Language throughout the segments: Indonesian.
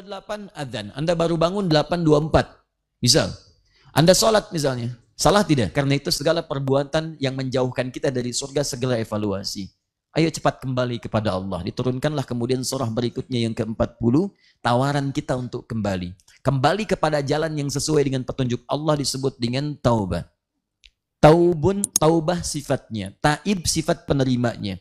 4.28 adzan, Anda baru bangun 8.24. Misal, Anda sholat misalnya. Salah tidak? Karena itu segala perbuatan yang menjauhkan kita dari surga segala evaluasi. Ayo cepat kembali kepada Allah. Diturunkanlah kemudian surah berikutnya yang ke-40, tawaran kita untuk kembali. Kembali kepada jalan yang sesuai dengan petunjuk Allah disebut dengan taubah. Taubun, taubah sifatnya. Taib sifat penerimanya.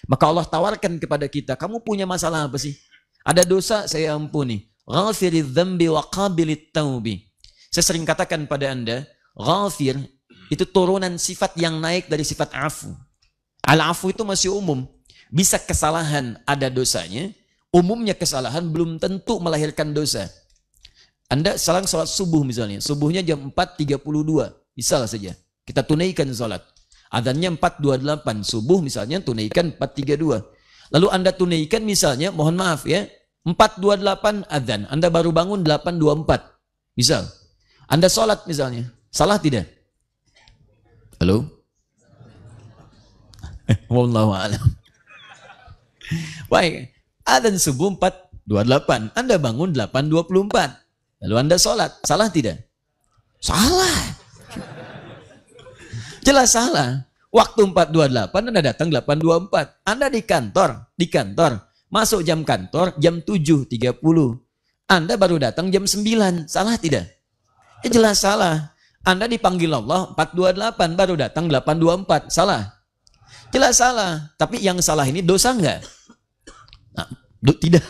Maka Allah tawarkan kepada kita, kamu punya masalah apa sih? Ada dosa, saya ampuni. Ghafiridz dzambi wa qabilit taubi. Saya sering katakan pada Anda, ghafir itu turunan sifat yang naik dari sifat afu. Al-afu itu masih umum. Bisa kesalahan ada dosanya, umumnya kesalahan belum tentu melahirkan dosa. Anda salah sholat subuh misalnya, subuhnya jam 4.32, misal saja. Kita tunaikan sholat. Adzannya 4.28, subuh misalnya tunaikan 4.32. Lalu Anda tunaikan misalnya, mohon maaf ya, 4.28 adzan, Anda baru bangun 8.24. Misal, Anda sholat misalnya, salah tidak? Halo? Wallahu a'lam. Baik, adzan subuh 4.28, Anda bangun 8.24. Lalu Anda sholat, salah tidak? Salah. Jelas salah. Waktu 4.28 Anda datang 8.24. Anda di kantor, masuk jam kantor jam 7.30. Anda baru datang jam 9. Salah tidak? Jelas salah. Anda dipanggil Allah 4.28, baru datang 8.24. Salah. Jelas salah. Tapi yang salah ini dosa enggak? Nah, tidak.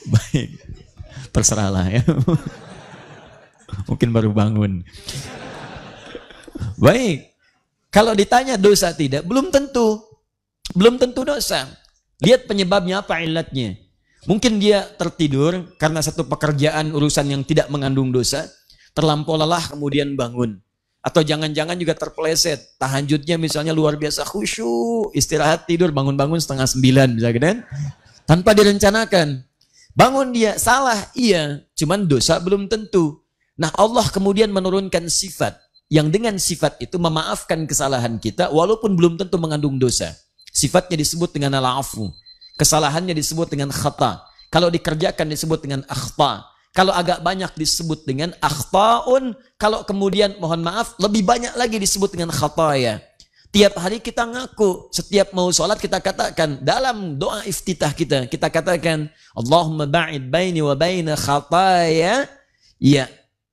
Baik. Terserahlah ya. Mungkin baru bangun. Baik, kalau ditanya dosa tidak, belum tentu dosa. Lihat penyebabnya apa, ilatnya. Mungkin dia tertidur karena satu pekerjaan urusan yang tidak mengandung dosa, terlampau lelah kemudian bangun. Atau jangan-jangan juga terpeleset, tahajudnya misalnya luar biasa khusyuk, istirahat tidur, bangun-bangun 8:30 misalnya kan? Tanpa direncanakan. Bangun dia, salah, iya, cuman dosa belum tentu. Nah Allah kemudian menurunkan sifat, yang dengan sifat itu memaafkan kesalahan kita walaupun belum tentu mengandung dosa. Sifatnya disebut dengan al-afu. Kesalahannya disebut dengan khata. Kalau dikerjakan disebut dengan akhta. Kalau agak banyak disebut dengan akhtaun. Kalau kemudian mohon maaf lebih banyak lagi disebut dengan khataya. Tiap hari kita ngaku, setiap mau sholat kita katakan dalam doa iftitah kita katakan Allahumma ba'id baini wa baina khataya ya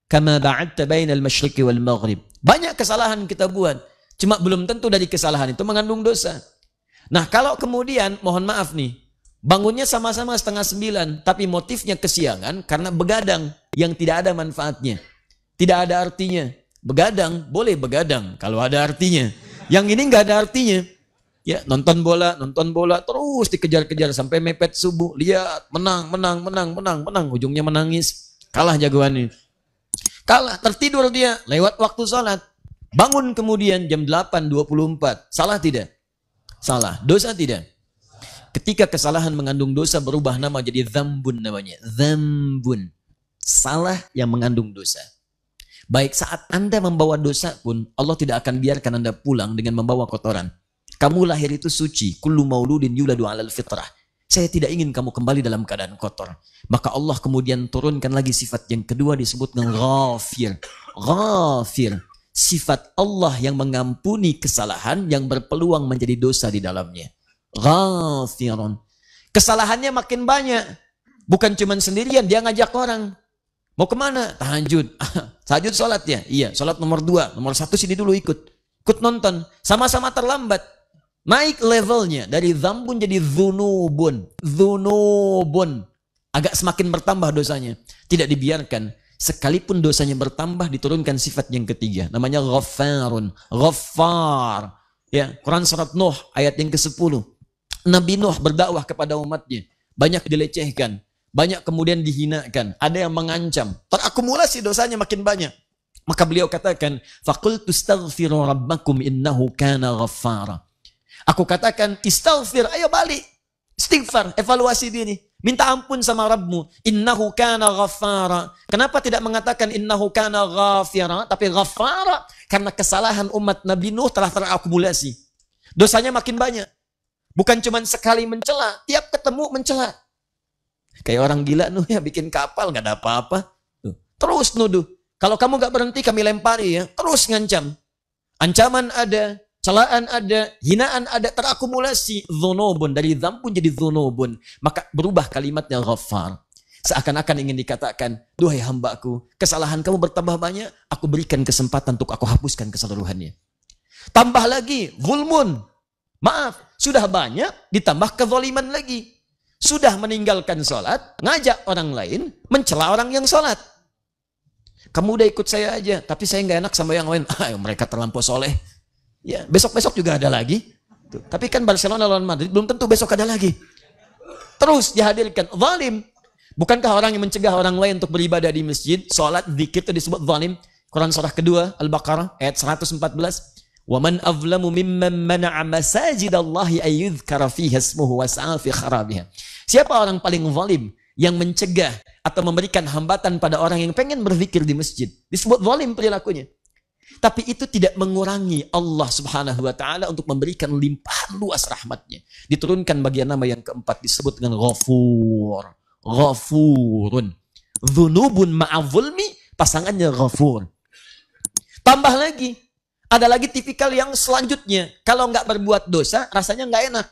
kama ba'adta bainal masyriqi wal maghrib. Banyak kesalahan kita buat, cuma belum tentu dari kesalahan itu mengandung dosa. Nah kalau kemudian, mohon maaf nih, bangunnya sama-sama 8:30, tapi motifnya kesiangan karena begadang yang tidak ada manfaatnya. Tidak ada artinya. Begadang, boleh begadang kalau ada artinya. Yang ini nggak ada artinya. Ya, nonton bola, terus dikejar-kejar sampai mepet subuh. Lihat, menang, ujungnya menangis. Kalah jagoannya. Kalah, tertidur dia lewat waktu sholat. Bangun kemudian jam 8.24. Salah tidak? Salah. Dosa tidak? Ketika kesalahan mengandung dosa berubah nama jadi dzambun namanya. Dzambun. Salah yang mengandung dosa. Baik saat Anda membawa dosa pun Allah tidak akan biarkan Anda pulang dengan membawa kotoran. Kamu lahir itu suci. Kullu mauludin yuladu 'alal fitrah. Saya tidak ingin kamu kembali dalam keadaan kotor. Maka Allah kemudian turunkan lagi sifat yang kedua disebut dengan ghafir. Ghafir. Sifat Allah yang mengampuni kesalahan yang berpeluang menjadi dosa di dalamnya. Ghafirun. Kesalahannya makin banyak. Bukan cuma sendirian, dia ngajak orang. Mau kemana? Tahajud. Tahajud sholat ya? Iya, sholat nomor 2. Nomor 1 sini dulu ikut nonton. Sama-sama terlambat. Naik levelnya dari dzambun jadi dzunubun. Dzunubun. Agak semakin bertambah dosanya. Tidak dibiarkan. Sekalipun dosanya bertambah diturunkan sifat yang ketiga. Namanya ghaffarun. Ghaffar. Ya, Quran surat Nuh ayat yang ke-10. Nabi Nuh berdakwah kepada umatnya. Banyak dilecehkan. Banyak kemudian dihinakan. Ada yang mengancam. Terakumulasi dosanya makin banyak. Maka beliau katakan, faqultu astaghfiru rabbakum innahu kana ghaffara. Aku katakan, istaghfir, ayo balik. Istighfar, evaluasi diri. Minta ampun sama Rabbmu. Innahu kana ghaffara. Kenapa tidak mengatakan innahu kana ghafira, tapi ghaffara? Karena kesalahan umat Nabi Nuh telah terakumulasi. Dosanya makin banyak. Bukan cuma sekali mencela, tiap ketemu mencela. Kayak orang gila ya bikin kapal nggak ada apa-apa. Terus nuduh. Kalau kamu nggak berhenti kami lempari ya. Terus ngancam. Ancaman ada, celaan ada, hinaan ada, terakumulasi. Dzunubun, dari dzam pun jadi dzunubun. Maka berubah kalimatnya Ghaffar. Seakan-akan ingin dikatakan, duhai hambaku, kesalahan kamu bertambah banyak, aku berikan kesempatan untuk aku hapuskan keseluruhannya. Tambah lagi, zulmun. Maaf, sudah banyak, ditambah kezaliman lagi. Sudah meninggalkan sholat, ngajak orang lain, mencela orang yang sholat. Kamu udah ikut saya aja, tapi saya nggak enak sama yang lain. Mereka terlampau soleh. Ya, besok-besok juga ada lagi. Tuh. Tapi kan Barcelona lawan Madrid, belum tentu besok ada lagi. Terus dihadirkan, zalim. Bukankah orang yang mencegah orang lain untuk beribadah di masjid, sholat, zikir itu disebut zalim? Quran surah kedua, Al-Baqarah, ayat 114. وَمَنْ أَظْلَمُ مِمَّنْ مَنَعَ مَسَاجِدَ اللَّهِ أَن يُذْكَرَ فِيهَا اسْمُهُ وَسَعَى فِي خَرَابِهَا. Siapa orang paling zalim yang mencegah atau memberikan hambatan pada orang yang pengen berzikir di masjid? Disebut zalim perilakunya. Tapi itu tidak mengurangi Allah Subhanahu wa taala untuk memberikan limpahan luas rahmatnya. Diturunkan bagian nama yang keempat disebut dengan Ghafur. Ghafurun. Dzunubun ma'adzulmi, pasangannya Ghafur. Tambah lagi, ada lagi tipikal yang selanjutnya. Kalau nggak berbuat dosa, rasanya nggak enak.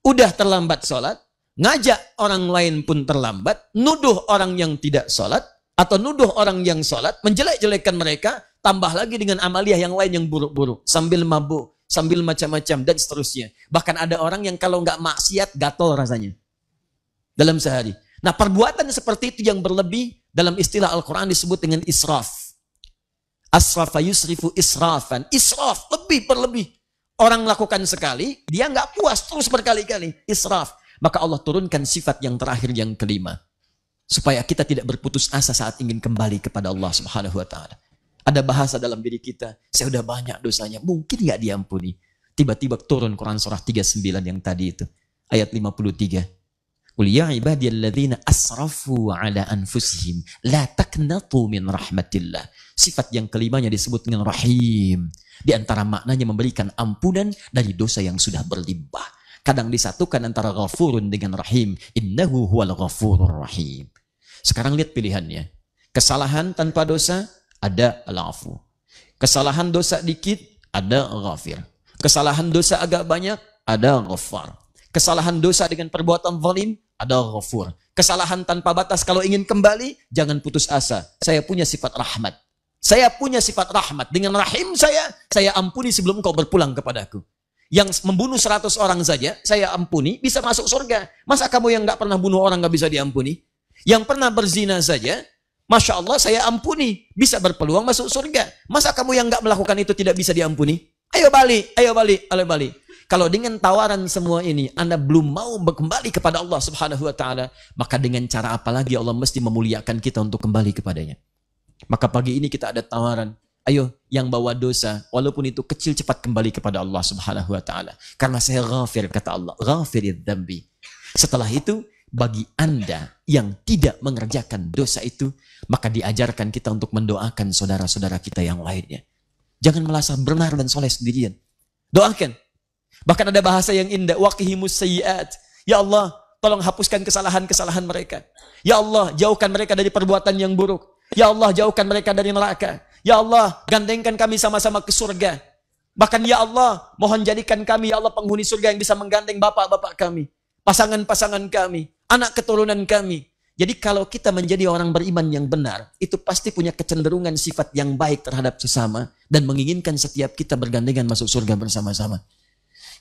Udah terlambat sholat, ngajak orang lain pun terlambat, nuduh orang yang tidak sholat, atau nuduh orang yang sholat, menjelek-jelekan mereka, tambah lagi dengan amalia yang lain yang buruk-buruk. Sambil mabuk, sambil macam-macam, dan seterusnya. Bahkan ada orang yang kalau nggak maksiat, gatal rasanya. Dalam sehari. Nah, perbuatan seperti itu yang berlebih, dalam istilah Al-Quran disebut dengan israf. Asrafa yusrifu israfan. Israf, lebih berlebih. Orang lakukan sekali, dia nggak puas terus berkali-kali. Israf. Maka Allah turunkan sifat yang terakhir, yang kelima. Supaya kita tidak berputus asa saat ingin kembali kepada Allah Subhanahu wa ta'ala. Ada bahasa dalam diri kita, saya udah banyak dosanya, mungkin nggak diampuni. Tiba-tiba turun Quran surah 39 yang tadi itu. Ayat 53. Qul ya ibadiyalladzina asrafu ala anfusihim la taqnatu min rahmatillah. Sifat yang kelimanya disebut dengan Rahim. Di antara maknanya memberikan ampunan dari dosa yang sudah berlimpah. Kadang disatukan antara Ghafurun dengan Rahim. Innahu huwal Ghafurur Rahim. Sekarang lihat pilihannya. Kesalahan tanpa dosa, ada Al-Afu. Kesalahan dosa dikit, ada Ghafir. Kesalahan dosa agak banyak, ada Ghaffar. Kesalahan dosa dengan perbuatan zalim, ada Ghafur. Kesalahan tanpa batas, kalau ingin kembali, jangan putus asa. Saya punya sifat rahmat. Saya punya sifat rahmat. Dengan rahim saya ampuni sebelum kau berpulang kepadaku. Yang membunuh 100 orang saja, saya ampuni, bisa masuk surga. Masa kamu yang nggak pernah bunuh orang nggak bisa diampuni? Yang pernah berzina saja, Masya Allah saya ampuni, bisa berpeluang masuk surga. Masa kamu yang nggak melakukan itu tidak bisa diampuni? Ayo balik, ayo balik, ayo balik. Kalau dengan tawaran semua ini, Anda belum mau kembali kepada Allah Subhanahu wa ta'ala, maka dengan cara apa lagi Allah mesti memuliakan kita untuk kembali kepadanya. Maka pagi ini kita ada tawaran, ayo yang bawa dosa, walaupun itu kecil, cepat kembali kepada Allah Subhanahu wa ta'ala. Karena saya ghafir, kata Allah, ghafirid dzambi. Setelah itu, bagi Anda yang tidak mengerjakan dosa itu, maka diajarkan kita untuk mendoakan saudara-saudara kita yang lainnya. Jangan merasa benar dan soleh sendirian. Doakan. Bahkan ada bahasa yang indah, waqihimus sayyiat. Ya Allah, tolong hapuskan kesalahan-kesalahan mereka. Ya Allah, jauhkan mereka dari perbuatan yang buruk. Ya Allah, jauhkan mereka dari neraka. Ya Allah, gandengkan kami sama-sama ke surga. Bahkan ya Allah, mohon jadikan kami ya Allah penghuni surga yang bisa menggandeng bapak-bapak kami, pasangan-pasangan kami, anak keturunan kami. Jadi kalau kita menjadi orang beriman yang benar, itu pasti punya kecenderungan sifat yang baik terhadap sesama dan menginginkan setiap kita bergandengan masuk surga bersama-sama.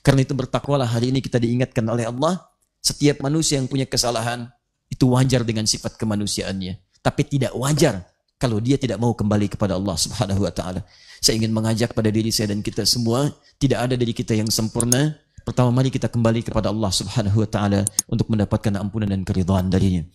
Karena itu bertakwalah, hari ini kita diingatkan oleh Allah, setiap manusia yang punya kesalahan, itu wajar dengan sifat kemanusiaannya. Tapi tidak wajar kalau dia tidak mau kembali kepada Allah Subhanahu wa ta'ala. Saya ingin mengajak pada diri saya dan kita semua, tidak ada diri kita yang sempurna. Pertama, mari kita kembali kepada Allah Subhanahu wa ta'ala untuk mendapatkan ampunan dan keridhaan darinya.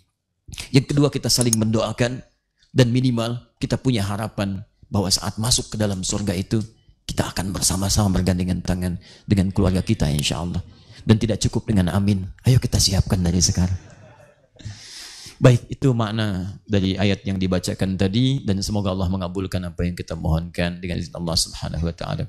Yang kedua, kita saling mendoakan, dan minimal kita punya harapan bahwa saat masuk ke dalam surga itu, kita akan bersama-sama bergandengan tangan dengan keluarga kita insya Allah. Dan tidak cukup dengan amin. Ayo kita siapkan dari sekarang. Baik, itu makna dari ayat yang dibacakan tadi. Dan semoga Allah mengabulkan apa yang kita mohonkan dengan izin Allah Subhanahu wa ta'ala.